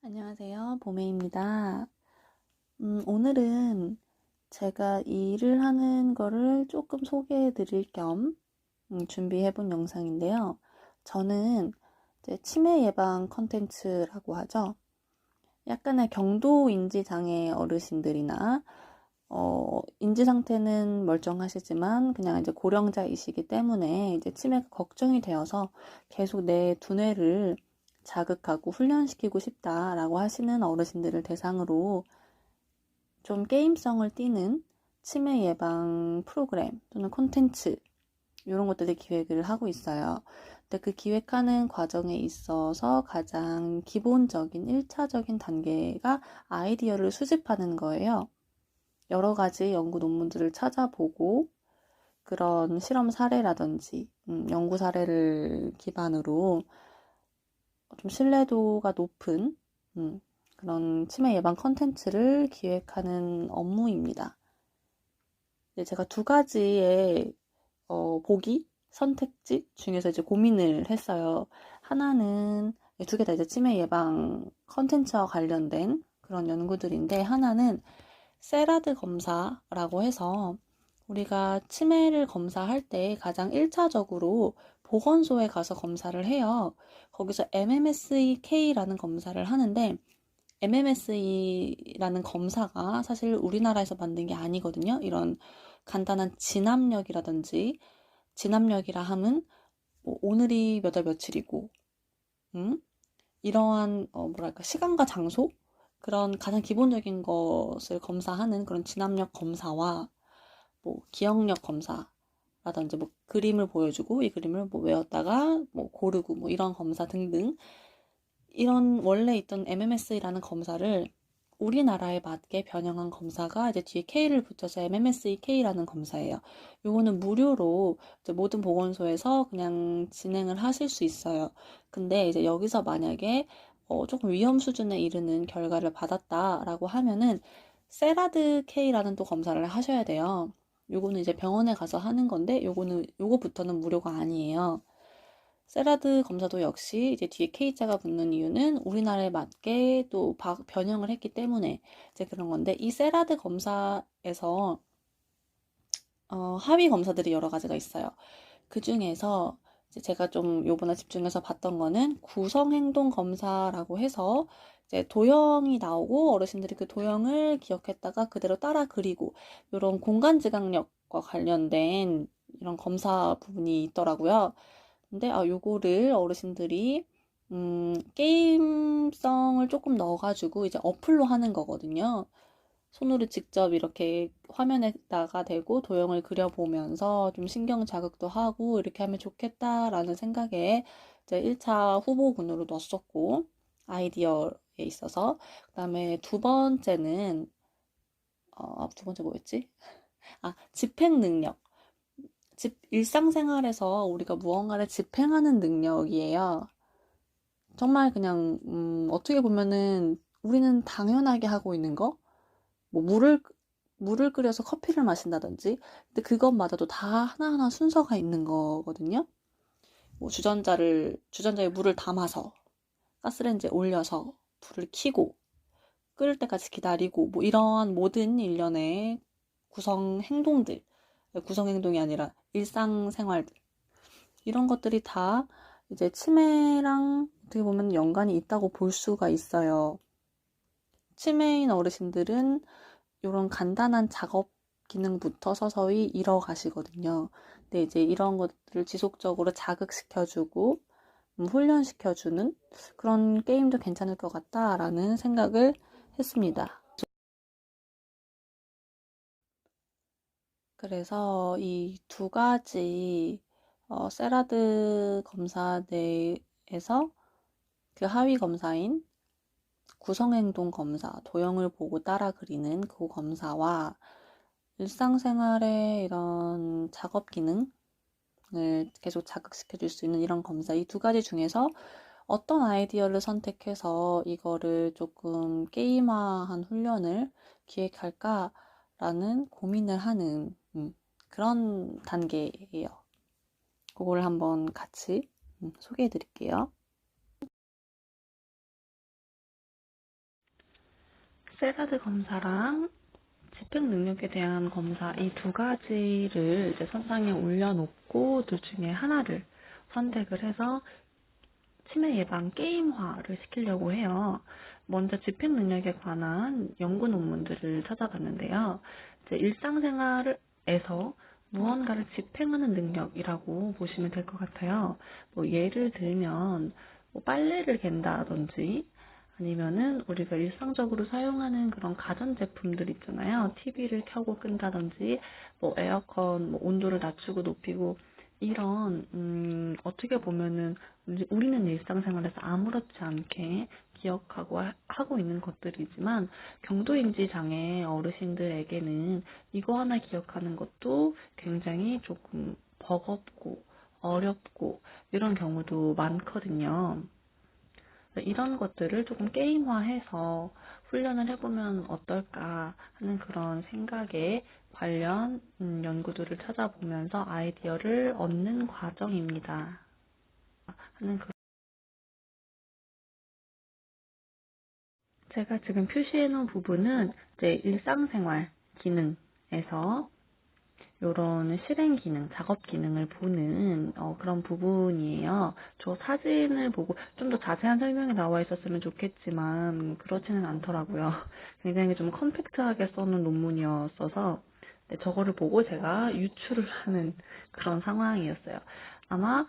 안녕하세요. 봄혜입니다. 오늘은 제가 일을 하는 거를 조금 소개해 드릴 겸 준비해 본 영상인데요. 저는 이제 치매 예방 컨텐츠라고 하죠. 약간의 경도 인지 장애 어르신들이나 인지 상태는 멀쩡하시지만 그냥 이제 고령자이시기 때문에 이제 치매가 걱정이 되어서 계속 내 두뇌를 자극하고 훈련시키고 싶다라고 하시는 어르신들을 대상으로 좀 게임성을 띠는 치매 예방 프로그램 또는 콘텐츠 이런 것들을 기획을 하고 있어요. 근데 그 기획하는 과정에 있어서 가장 기본적인 1차적인 단계가 아이디어를 수집하는 거예요. 여러 가지 연구 논문들을 찾아보고 그런 실험 사례라든지 연구 사례를 기반으로 좀 신뢰도가 높은 그런 치매 예방 컨텐츠를 기획하는 업무입니다. 제가 두 가지의 보기 선택지 중에서 이제 고민을 했어요. 하나는 두 개 다 이제 치매 예방 컨텐츠와 관련된 그런 연구들인데 하나는 세라드 검사라고 해서 우리가 치매를 검사할 때 가장 1차적으로 보건소에 가서 검사를 해요. 거기서 MMSEK라는 검사를 하는데 MMSE라는 검사가 사실 우리나라에서 만든 게 아니거든요. 이런 간단한 진압력이라든지 진압력이라 함은 뭐 오늘이 몇 월 며칠이고 이러한 뭐랄까 시간과 장소 그런 가장 기본적인 것을 검사하는 그런 진압력 검사와 뭐 기억력 검사라든지 뭐 그림을 보여주고 이 그림을 뭐 외웠다가 뭐 고르고 뭐 이런 검사 등등 이런 원래 있던 MMS라는 검사를 우리나라에 맞게 변형한 검사가 이제 뒤에 K를 붙여서 MMSEK라는 검사예요. 요거는 무료로 이제 모든 보건소에서 그냥 진행을 하실 수 있어요. 근데 이제 여기서 만약에 조금 위험 수준에 이르는 결과를 받았다라고 하면은 세라드 K라는 또 검사를 하셔야 돼요. 요거는 이제 병원에 가서 하는 건데 요거부터는 무료가 아니에요. 세라드 검사도 역시 이제 뒤에 K자가 붙는 이유는 우리나라에 맞게 또 변형을 했기 때문에 이제 그런 건데 이 세라드 검사에서 하위 검사들이 여러 가지가 있어요. 그 중에서 이제 제가 좀 요번에 집중해서 봤던 거는 구성행동 검사라고 해서 이제 도형이 나오고 어르신들이 그 도형을 기억했다가 그대로 따라 그리고 이런 공간지각력과 관련된 이런 검사 부분이 있더라고요. 근데 요거를 어르신들이 게임성을 조금 넣어가지고 이제 어플로 하는 거거든요. 손으로 직접 이렇게 화면에다가 대고 도형을 그려보면서 좀 신경 자극도 하고 이렇게 하면 좋겠다라는 생각에 이제 1차 후보군으로 넣었었고 아이디어에 있어서 그다음에 두 번째는 두 번째 뭐였지? 집행 능력. 일상생활에서 우리가 무언가를 집행하는 능력이에요. 정말 그냥 어떻게 보면은 우리는 당연하게 하고 있는 거, 뭐 물을 끓여서 커피를 마신다든지, 근데 그것마다도 다 하나하나 순서가 있는 거거든요. 뭐 주전자에 물을 담아서 가스레인지에 올려서 불을 켜고 끓을 때까지 기다리고 뭐 이러한 모든 일련의 구성 행동이 아니라 일상생활들 이런 것들이 다 이제 치매랑 어떻게 보면 연관이 있다고 볼 수가 있어요. 치매인 어르신들은 이런 간단한 작업 기능부터 서서히 잃어가시거든요. 근데 이제 이런 것들을 지속적으로 자극시켜주고 훈련시켜주는 그런 게임도 괜찮을 것 같다라는 생각을 했습니다. 그래서 이 두 가지 세라드 검사 내에서 그 하위 검사인 구성행동 검사, 도형을 보고 따라 그리는 그 검사와 일상생활의 이런 작업 기능을 계속 자극시켜 줄 수 있는 이런 검사, 이 두 가지 중에서 어떤 아이디어를 선택해서 이거를 조금 게임화한 훈련을 기획할까라는 고민을 하는 그런 단계예요. 그걸 한번 같이 소개해 드릴게요. 세라드 검사랑 집행 능력에 대한 검사 이 두 가지를 이제 선상에 올려놓고 둘 중에 하나를 선택을 해서 치매 예방 게임화를 시키려고 해요. 먼저 집행 능력에 관한 연구 논문들을 찾아봤는데요. 이제 일상생활에서 무언가를 집행하는 능력이라고 보시면 될 것 같아요. 뭐 예를 들면 뭐 빨래를 갠다든지 아니면은 우리가 일상적으로 사용하는 그런 가전제품들 있잖아요. TV를 켜고 끈다든지 뭐 에어컨 뭐 온도를 낮추고 높이고 이런 어떻게 보면은 우리는 일상생활에서 아무렇지 않게 기억하고 하고 있는 것들이지만 경도인지 장애 어르신들에게는 이거 하나 기억하는 것도 굉장히 조금 버겁고 어렵고 이런 경우도 많거든요. 이런 것들을 조금 게임화해서 훈련을 해보면 어떨까 하는 그런 생각에 관련 연구들을 찾아보면서 아이디어를 얻는 과정입니다. 하는 제가 지금 표시해 놓은 부분은 이제 일상생활 기능에서 요런 실행 기능, 작업 기능을 보는 그런 부분이에요. 저 사진을 보고 좀 더 자세한 설명이 나와 있었으면 좋겠지만 그렇지는 않더라고요. 굉장히 좀 컴팩트하게 써놓은 논문이었어서 저거를 보고 제가 유출을 하는 그런 상황이었어요. 아마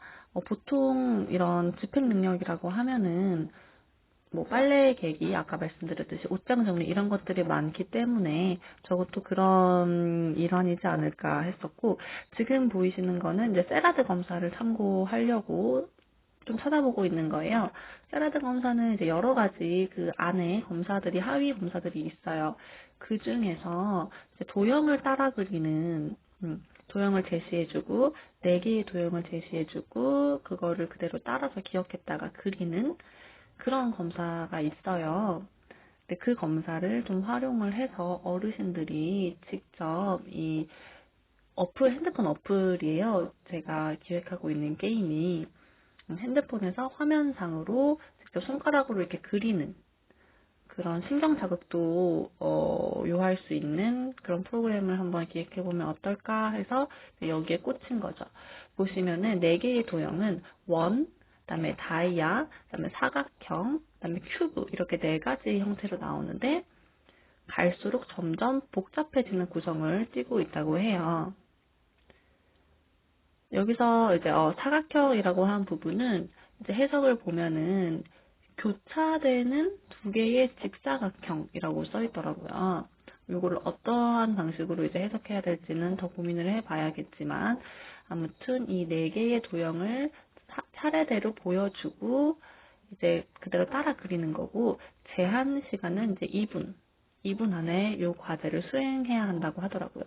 보통 이런 집행 능력이라고 하면은 뭐 빨래 개기 아까 말씀드렸듯이 옷장 정리 이런 것들이 많기 때문에 저것도 그런 일환이지 않을까 했었고 지금 보이시는 거는 이제 세라드 검사를 참고하려고 좀 찾아보고 있는 거예요. 세라드 검사는 이제 여러 가지 그 안에 검사들이 하위 검사들이 있어요. 그 중에서 이제 도형을 따라 그리는 도형을 제시해주고 네 개의 도형을 제시해주고 그거를 그대로 따라서 기억했다가 그리는 그런 검사가 있어요. 근데 그 검사를 좀 활용을 해서 어르신들이 직접 이 핸드폰 어플이에요. 제가 기획하고 있는 게임이 핸드폰에서 화면상으로 직접 손가락으로 이렇게 그리는 그런 신경 자극도 요할 수 있는 그런 프로그램을 한번 기획해보면 어떨까 해서 여기에 꽂힌 거죠. 보시면은 4개의 도형은 원, 그다음에 다이아, 그다음에 사각형, 그다음에 큐브 이렇게 4가지 형태로 나오는데 갈수록 점점 복잡해지는 구성을 띠고 있다고 해요. 여기서 이제 사각형이라고 한 부분은 이제 해석을 보면은 교차되는 두 개의 직사각형이라고 써 있더라고요. 이거를 어떠한 방식으로 이제 해석해야 될지는 더 고민을 해봐야겠지만 아무튼 이 네 개의 도형을 차례대로 보여주고 이제 그대로 따라 그리는 거고 제한 시간은 이제 2분 안에 이 과제를 수행해야 한다고 하더라고요.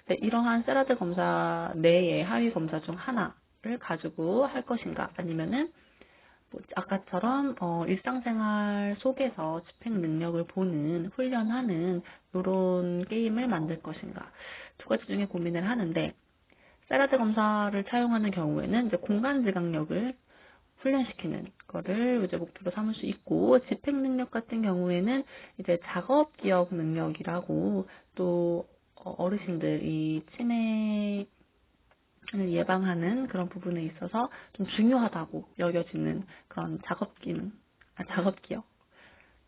이러한 세라드 검사 내의 하위 검사 중 하나를 가지고 할 것인가 아니면은 뭐 아까처럼 일상생활 속에서 집행 능력을 보는 훈련하는 이런 게임을 만들 것인가 두 가지 중에 고민을 하는데 세라드 검사를 차용하는 경우에는 이제 공간 지각력을 훈련시키는 거를 이제 목표로 삼을 수 있고 집행 능력 같은 경우에는 이제 작업 기억 능력이라고 또 어르신들이 치매를 예방하는 그런 부분에 있어서 좀 중요하다고 여겨지는 그런 작업 기능, 작업 기억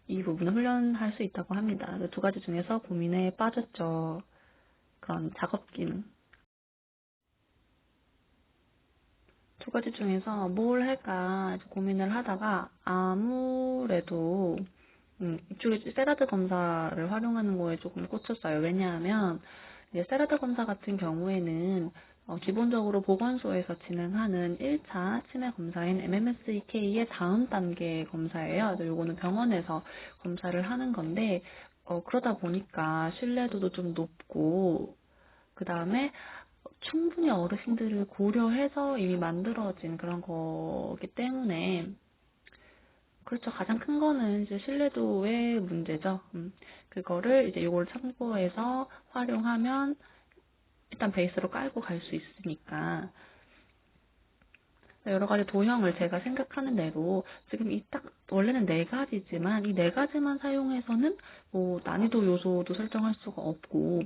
이 부분을 훈련할 수 있다고 합니다. 두 가지 중에서 고민에 빠졌죠. 그런 작업 기능. 두 가지 중에서 뭘 할까 고민을 하다가 아무래도 이쪽에 세라드 검사를 활용하는 거에 조금 꽂혔어요. 왜냐하면 이제 세라드 검사 같은 경우에는 기본적으로 보건소에서 진행하는 1차 치매 검사인 MMSEK의 다음 단계 검사예요. 요거는 병원에서 검사를 하는 건데 그러다 보니까 신뢰도도 좀 높고 그 다음에 충분히 어르신들을 고려해서 이미 만들어진 그런 거기 때문에 그렇죠. 가장 큰 거는 이제 신뢰도의 문제죠. 그거를 이제 요걸 참고해서 활용하면 일단 베이스로 깔고 갈 수 있으니까 여러 가지 도형을 제가 생각하는 대로 지금 이 딱 원래는 네 가지지만 이 네 가지만 사용해서는 뭐 난이도 요소도 설정할 수가 없고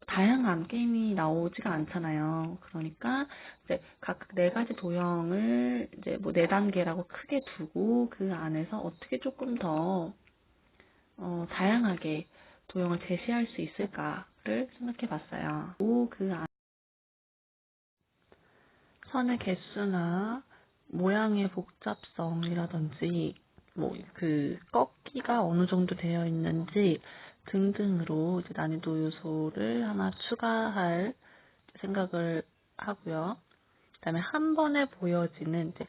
다양한 게임이 나오지가 않잖아요. 그러니까 이제 각 네 가지 도형을 이제 뭐 네 단계라고 크게 두고 그 안에서 어떻게 조금 더 다양하게 도형을 제시할 수 있을까를 생각해 봤어요. 그 선의 개수나 모양의 복잡성이라든지 뭐 그 꺾기가 어느 정도 되어 있는지 등등으로 이제 난이도 요소를 하나 추가할 생각을 하고요. 그다음에 한 번에 보여지는 이제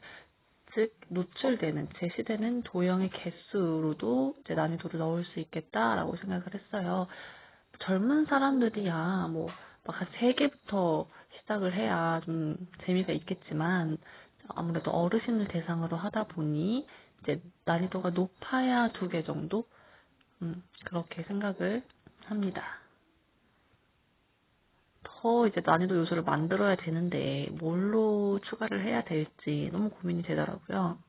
즉 노출되는 제시되는 도형의 개수로도 이제 난이도를 넣을 수 있겠다라고 생각을 했어요. 젊은 사람들이야 뭐 막 한 3개부터 시작을 해야 좀 재미가 있겠지만 아무래도 어르신을 대상으로 하다 보니 이제 난이도가 높아야 2개 정도 그렇게 생각을 합니다. 더 이제 난이도 요소를 만들어야 되는데 뭘로 추가를 해야 될지 너무 고민이 되더라고요.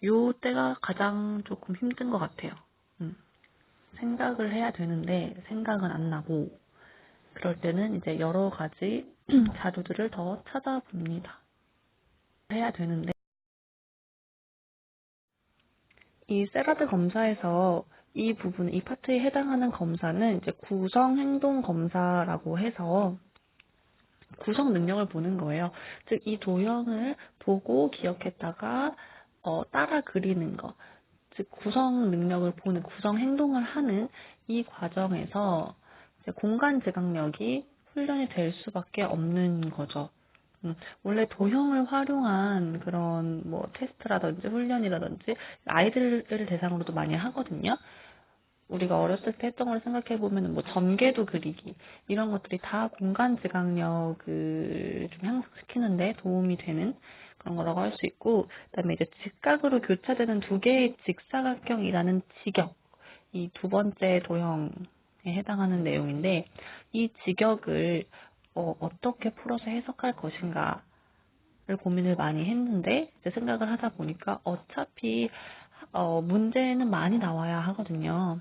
요 때가 가장 조금 힘든 것 같아요. 생각을 해야 되는데 생각은 안 나고 그럴 때는 이제 여러 가지 자료들을 더 찾아봅니다. 해야 되는데 이 세라드 검사에서 이 부분, 이 파트에 해당하는 검사는 이제 구성 행동 검사라고 해서 구성 능력을 보는 거예요. 즉, 이 도형을 보고 기억했다가 따라 그리는 거. 즉, 구성 능력을 보는, 구성 행동을 하는 이 과정에서 이제 공간 지각력이 훈련이 될 수밖에 없는 거죠. 원래 도형을 활용한 그런 뭐 테스트라든지 훈련이라든지 아이들을 대상으로도 많이 하거든요. 우리가 어렸을 때 했던 걸 생각해 보면 뭐 전개도 그리기 이런 것들이 다 공간 지각력을 좀 향상시키는데 도움이 되는 그런 거라고 할 수 있고, 그다음에 이제 직각으로 교차되는 두 개의 직사각형이라는 직역, 이 두 번째 도형에 해당하는 내용인데 이 직역을 어떻게 풀어서 해석할 것인가 를 고민을 많이 했는데 이제 생각을 하다 보니까 어차피 문제는 많이 나와야 하거든요.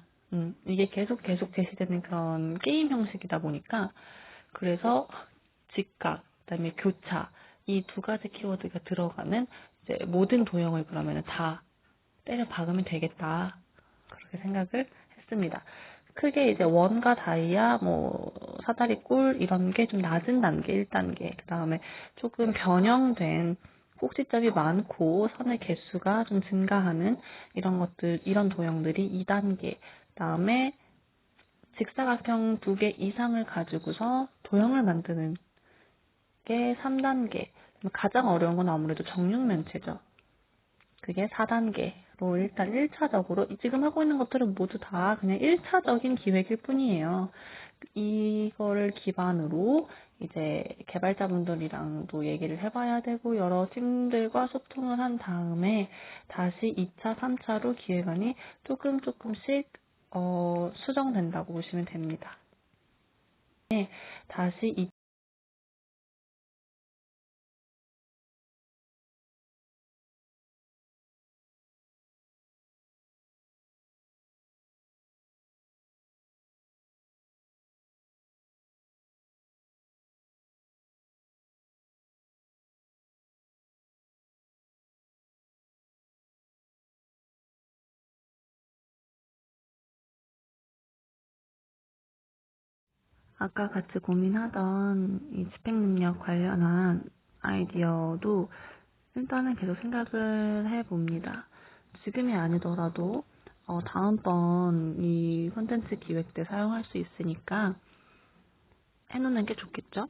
이게 계속 제시되는 그런 게임 형식이다 보니까 그래서 직각, 그다음에 교차 이 두 가지 키워드가 들어가는 이제 모든 도형을 그러면 다 때려 박으면 되겠다 그렇게 생각을 했습니다. 크게 이제 원과 다이아, 뭐 사다리 꼴 이런 게 좀 낮은 단계 1단계, 그 다음에 조금 변형된 꼭지점이 많고 선의 개수가 좀 증가하는 이런 것들, 이런 도형들이 2단계, 그 다음에 직사각형 2개 이상을 가지고서 도형을 만드는 게 3단계, 가장 어려운 건 아무래도 정육면체죠. 그게 4단계로 일단 1차적으로 지금 하고 있는 것들은 모두 다 그냥 1차적인 기획일 뿐이에요. 이거를 기반으로 이제 개발자분들이랑도 얘기를 해봐야 되고 여러 팀들과 소통을 한 다음에 다시 2차, 3차로 기획안이 조금씩 수정된다고 보시면 됩니다. 네, 다시 아까 같이 고민하던 이 집행 능력 관련한 아이디어도 일단은 계속 생각을 해봅니다. 지금이 아니더라도 다음번 이 콘텐츠 기획 때 사용할 수 있으니까 해놓는 게 좋겠죠?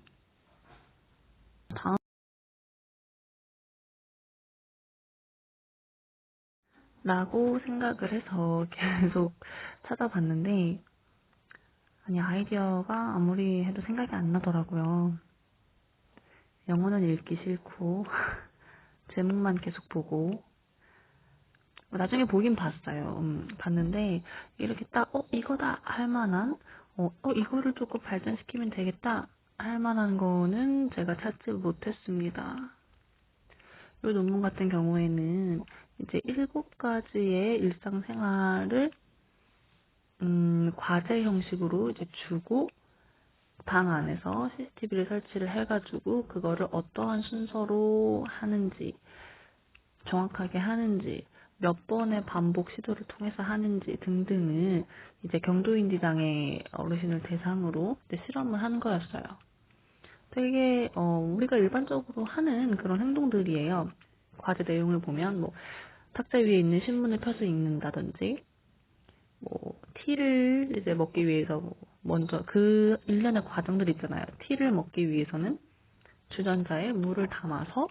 다음 라고 생각을 해서 계속 찾아봤는데 아니 아이디어가 아무리 해도 생각이 안 나더라고요. 영어는 읽기 싫고 제목만 계속 보고 나중에 보긴 봤어요. 봤는데 이렇게 딱 이거다 할 만한 이거를 조금 발전시키면 되겠다 할 만한 거는 제가 찾지 못했습니다. 이 논문 같은 경우에는 이제 7가지의 일상생활을 과제 형식으로 이제 주고 방 안에서 CCTV를 설치를 해가지고 그거를 어떠한 순서로 하는지, 정확하게 하는지, 몇 번의 반복 시도를 통해서 하는지 등등을 이제 경도인지 장애 어르신을 대상으로 이제 실험을 한 거였어요. 되게 우리가 일반적으로 하는 그런 행동들이에요. 과제 내용을 보면 뭐 탁자 위에 있는 신문을 펴서 읽는다든지, 뭐 티를 이제 먹기 위해서 먼저 그 일련의 과정들 있잖아요. 티를 먹기 위해서는 주전자에 물을 담아서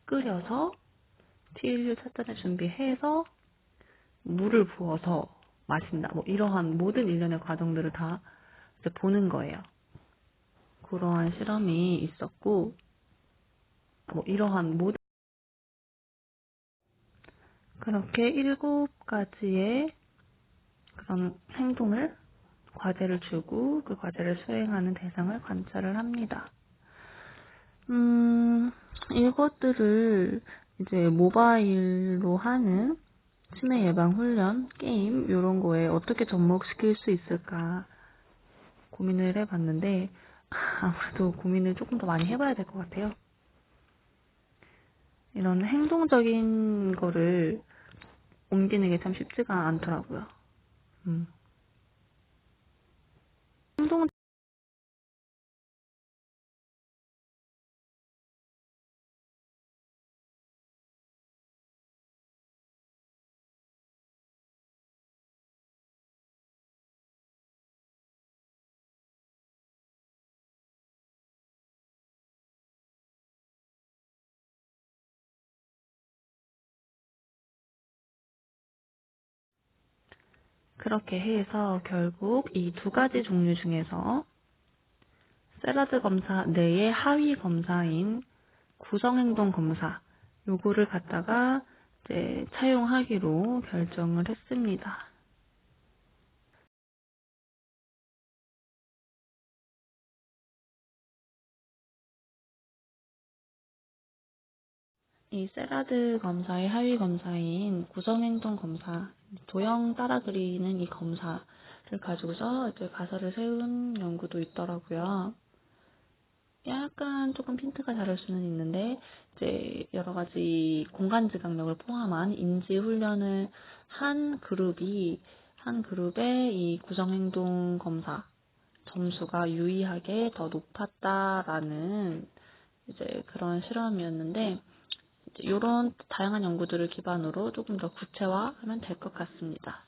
끓여서 티를 찻잔에 준비해서 물을 부어서 마신다. 뭐 이러한 모든 일련의 과정들을 다 이제 보는 거예요. 그러한 실험이 있었고, 뭐 이러한 모든 그렇게 7가지의 그런 행동을 과제를 주고 그 과제를 수행하는 대상을 관찰을 합니다. 이것들을 이제 모바일로 하는 치매 예방 훈련, 게임 이런 거에 어떻게 접목시킬 수 있을까 고민을 해봤는데 아무래도 고민을 조금 더 많이 해봐야 될 것 같아요. 이런 행동적인 거를 옮기는 게 참 쉽지가 않더라고요. 행동 그렇게 해서 결국 이 2가지 종류 중에서 세라드 검사 내의 하위 검사인 구성행동 검사 요거를 갖다가 이제 차용하기로 결정을 했습니다. 이 세라드 검사의 하위 검사인 구성행동 검사, 도형 따라 그리는 이 검사를 가지고서 이제 가설을 세운 연구도 있더라고요. 약간 조금 핀트가 다를 수는 있는데 이제 여러 가지 공간 지각력을 포함한 인지 훈련을 한 그룹이 한 그룹의 이 구성행동 검사 점수가 유의하게 더 높았다라는 이제 그런 실험이었는데 이런 다양한 연구들을 기반으로 조금 더 구체화하면 될 것 같습니다.